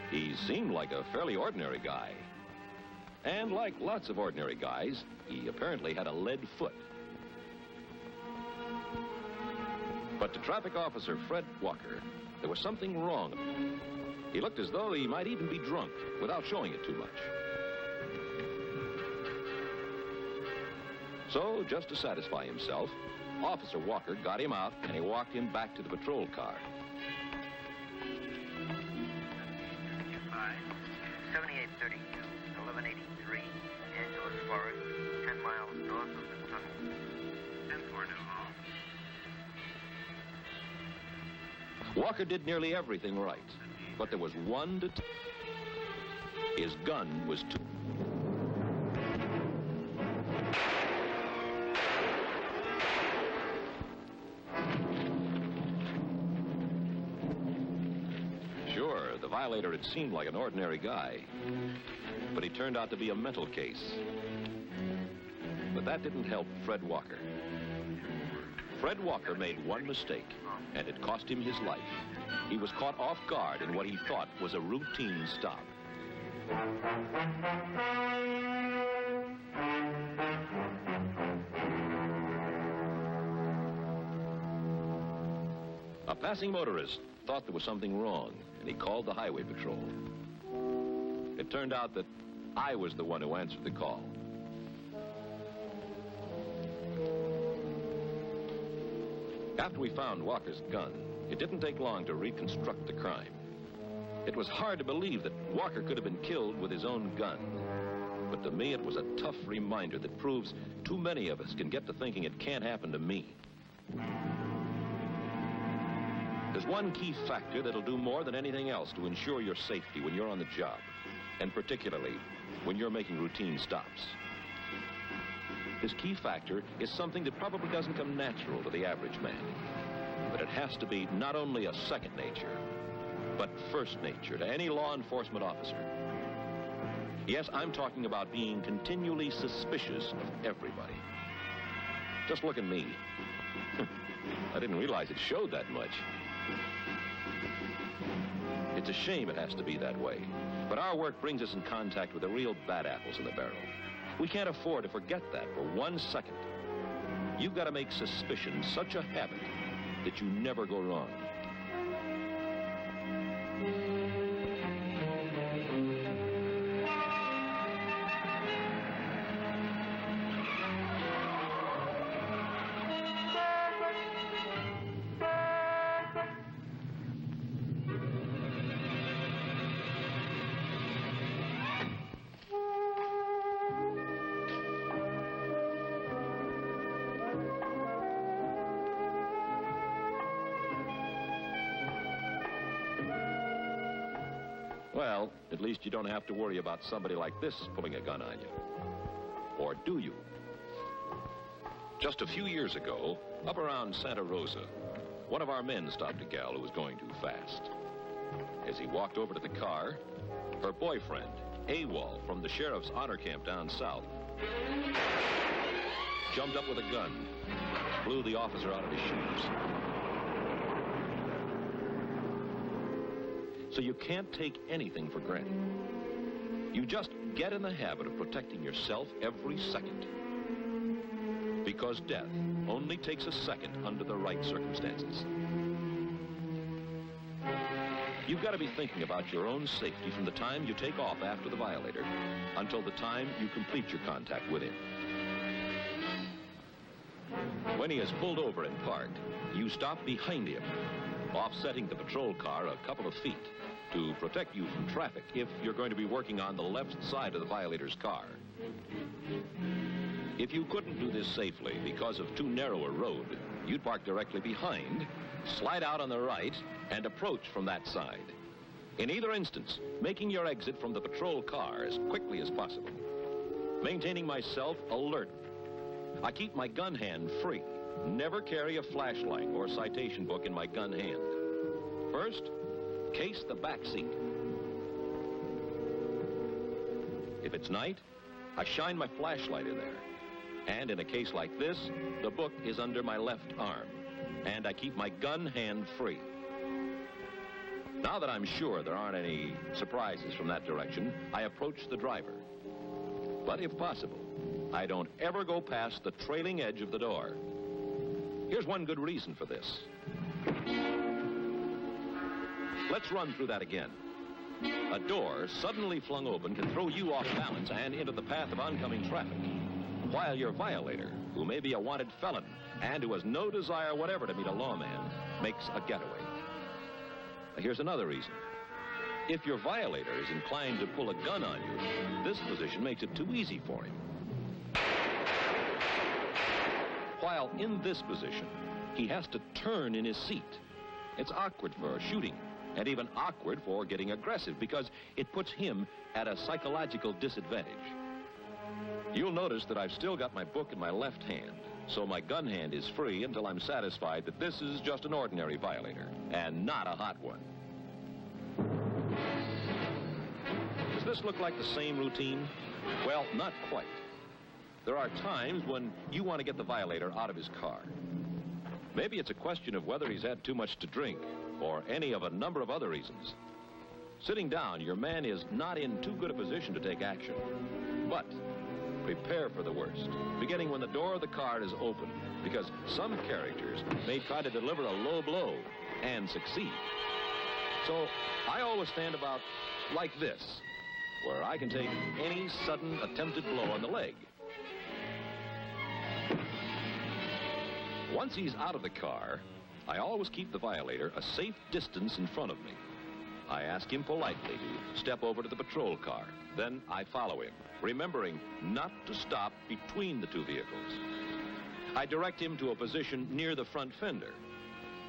He seemed like a fairly ordinary guy. And like lots of ordinary guys, he apparently had a lead foot. But to Traffic Officer Fred Walker, there was something wrong. He looked as though he might even be drunk, without showing it too much. So, just to satisfy himself, Officer Walker got him out and he walked him back to the patrol car. 7832, 1183, Angeles Forest, 10 miles north of the tunnel. 10-4 New Hall. Walker did nearly everything right, but there was one detail. His gun was too... Sure, the violator had seemed like an ordinary guy, but he turned out to be a mental case. But that didn't help Fred Walker. Fred Walker made one mistake, and it cost him his life. He was caught off guard in what he thought was a routine stop. A passing motorist thought there was something wrong, and he called the highway patrol. It turned out that I was the one who answered the call. After we found Walker's gun, it didn't take long to reconstruct the crime. It was hard to believe that Walker could have been killed with his own gun. But to me, it was a tough reminder that proves too many of us can get to thinking it can't happen to me. There's one key factor that'll do more than anything else to ensure your safety when you're on the job, and particularly when you're making routine stops. This key factor is something that probably doesn't come natural to the average man, but it has to be not only a second nature, but first nature to any law enforcement officer. Yes, I'm talking about being continually suspicious of everybody. Just look at me. I didn't realize it showed that much. It's a shame it has to be that way, but our work brings us in contact with the real bad apples in the barrel. We can't afford to forget that for 1 second. You've got to make suspicion such a habit that you never go wrong. Well, at least you don't have to worry about somebody like this pulling a gun on you. Or do you? Just a few years ago, up around Santa Rosa, one of our men stopped a gal who was going too fast. As he walked over to the car, her boyfriend, AWOL from the sheriff's honor camp down south, jumped up with a gun, blew the officer out of his shoes. So you can't take anything for granted. You just get in the habit of protecting yourself every second. Because death only takes a second under the right circumstances. You've got to be thinking about your own safety from the time you take off after the violator until the time you complete your contact with him. When he has pulled over and parked, you stop behind him, offsetting the patrol car a couple of feet to protect you from traffic if you're going to be working on the left side of the violator's car. If you couldn't do this safely because of too narrow a road, you'd park directly behind, slide out on the right, and approach from that side. In either instance, making your exit from the patrol car as quickly as possible. Maintaining myself alert. I keep my gun hand free. Never carry a flashlight or citation book in my gun hand. First, case the back seat. If it's night, I shine my flashlight in there. And in a case like this, the book is under my left arm, and I keep my gun hand free. Now that I'm sure there aren't any surprises from that direction, I approach the driver. But if possible, I don't ever go past the trailing edge of the door. Here's one good reason for this. Let's run through that again. A door suddenly flung open can throw you off balance and into the path of oncoming traffic, while your violator, who may be a wanted felon and who has no desire whatever to meet a lawman, makes a getaway. Here's another reason. If your violator is inclined to pull a gun on you, this position makes it too easy for him. While in this position, he has to turn in his seat. It's awkward for shooting, and even awkward for getting aggressive, because it puts him at a psychological disadvantage. You'll notice that I've still got my book in my left hand, so my gun hand is free until I'm satisfied that this is just an ordinary violator, and not a hot one. Does this look like the same routine? Well, not quite. There are times when you want to get the violator out of his car. Maybe it's a question of whether he's had too much to drink, or any of a number of other reasons. Sitting down, your man is not in too good a position to take action. But prepare for the worst, beginning when the door of the car is open, because some characters may try to deliver a low blow and succeed. So I always stand about like this, where I can take any sudden attempted blow on the leg. Once he's out of the car, I always keep the violator a safe distance in front of me. I ask him politely to step over to the patrol car. Then I follow him, remembering not to stop between the two vehicles. I direct him to a position near the front fender.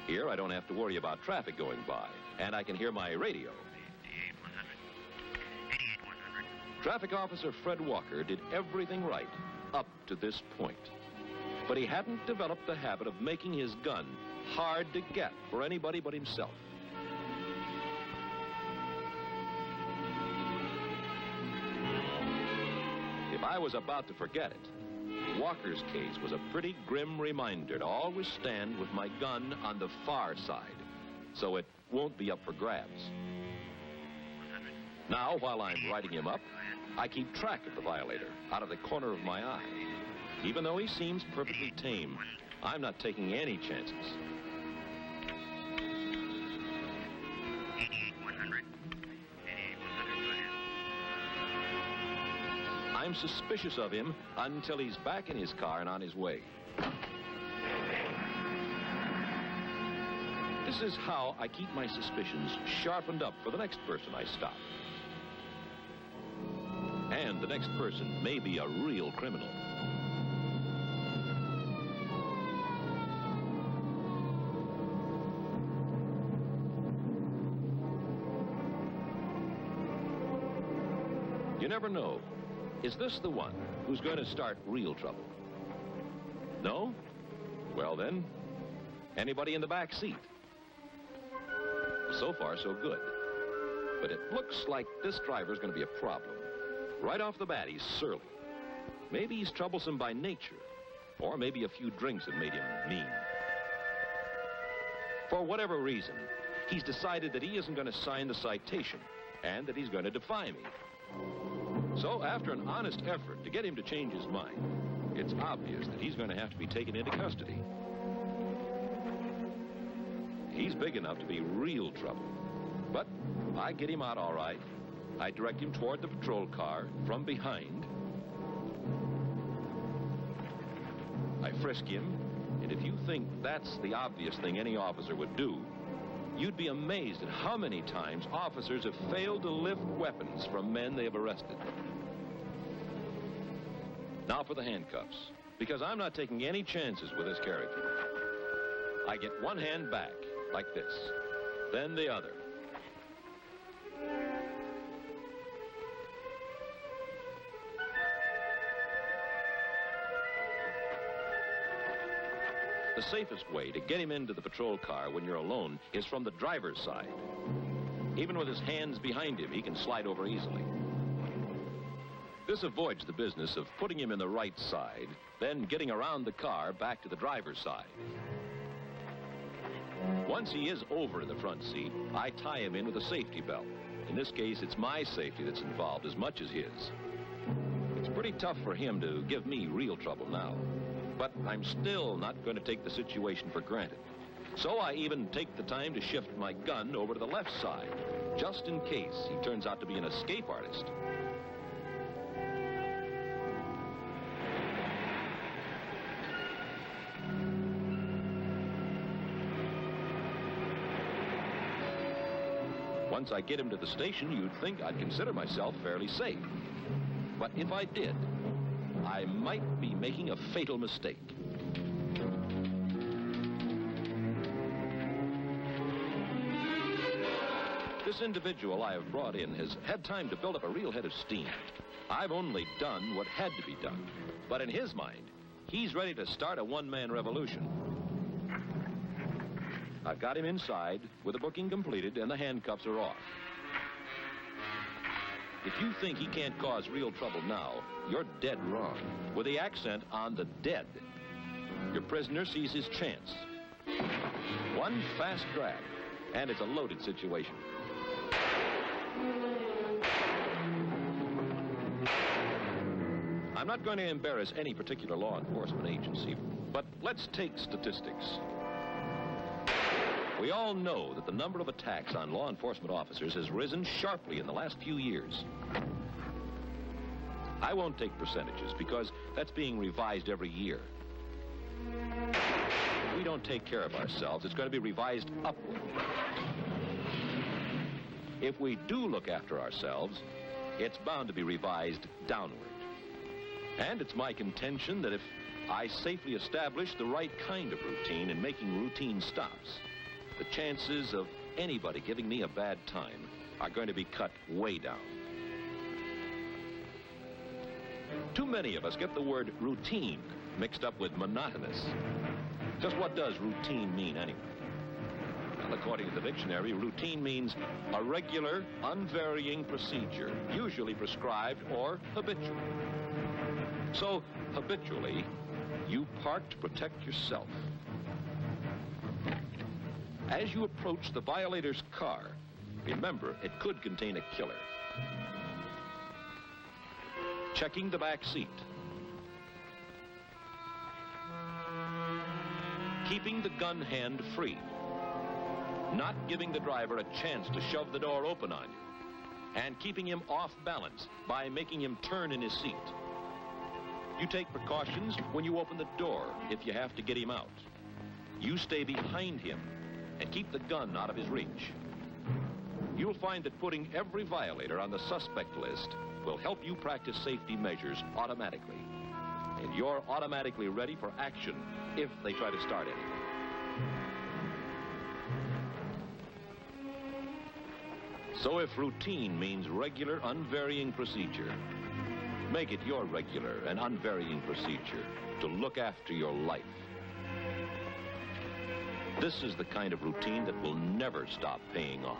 Here, I don't have to worry about traffic going by, and I can hear my radio. 88-100. Traffic Officer Fred Walker did everything right up to this point. But he hadn't developed the habit of making his gun hard to get for anybody but himself. If I was about to forget it, Walker's case was a pretty grim reminder to always stand with my gun on the far side, so it won't be up for grabs. Now, while I'm writing him up, I keep track of the violator out of the corner of my eye. Even though he seems perfectly tame, I'm not taking any chances. 88-100. 88-100, go ahead. I'm suspicious of him until he's back in his car and on his way. This is how I keep my suspicions sharpened up for the next person I stop. And the next person may be a real criminal. You never know. Is this the one who's going to start real trouble? No? Well then, anybody in the back seat? So far, so good. But it looks like this driver's going to be a problem. Right off the bat, he's surly. Maybe he's troublesome by nature, or maybe a few drinks have made him mean. For whatever reason, he's decided that he isn't going to sign the citation, and that he's going to defy me. So, after an honest effort to get him to change his mind, it's obvious that he's going to have to be taken into custody. He's big enough to be real trouble. But I get him out all right. I direct him toward the patrol car from behind. I frisk him, and if you think that's the obvious thing any officer would do, you'd be amazed at how many times officers have failed to lift weapons from men they have arrested. Now for the handcuffs, because I'm not taking any chances with this character. I get one hand back, like this, then the other. The safest way to get him into the patrol car when you're alone is from the driver's side. Even with his hands behind him, he can slide over easily. This avoids the business of putting him in the right side, then getting around the car back to the driver's side. Once he is over in the front seat, I tie him in with a safety belt. In this case, it's my safety that's involved as much as his. It's pretty tough for him to give me real trouble now, but I'm still not going to take the situation for granted. So I even take the time to shift my gun over to the left side, just in case he turns out to be an escape artist. Once I get him to the station, you'd think I'd consider myself fairly safe. But if I did, I might be making a fatal mistake. This individual I have brought in has had time to build up a real head of steam. I've only done what had to be done. But in his mind, he's ready to start a one-man revolution. I've got him inside with the booking completed and the handcuffs are off. If you think he can't cause real trouble now, you're dead wrong. With the accent on the dead, your prisoner sees his chance. One fast grab, and it's a loaded situation. I'm not going to embarrass any particular law enforcement agency, but let's take statistics. We all know that the number of attacks on law enforcement officers has risen sharply in the last few years. I won't take percentages because that's being revised every year. If we don't take care of ourselves, it's going to be revised upward. If we do look after ourselves, it's bound to be revised downward. And it's my contention that if I safely establish the right kind of routine in making routine stops, the chances of anybody giving me a bad time are going to be cut way down. Too many of us get the word routine mixed up with monotonous. Just what does routine mean anyway? Well, according to the dictionary, routine means a regular, unvarying procedure, usually prescribed or habitual. So, habitually, you park to protect yourself. As you approach the violator's car, remember, it could contain a killer. Checking the back seat. Keeping the gun hand free. Not giving the driver a chance to shove the door open on you. And keeping him off balance by making him turn in his seat. You take precautions when you open the door if you have to get him out. You stay behind him and keep the gun out of his reach. You'll find that putting every violator on the suspect list will help you practice safety measures automatically. And you're automatically ready for action if they try to start anything. So if routine means regular, unvarying procedure, make it your regular and unvarying procedure to look after your life. This is the kind of routine that will never stop paying off.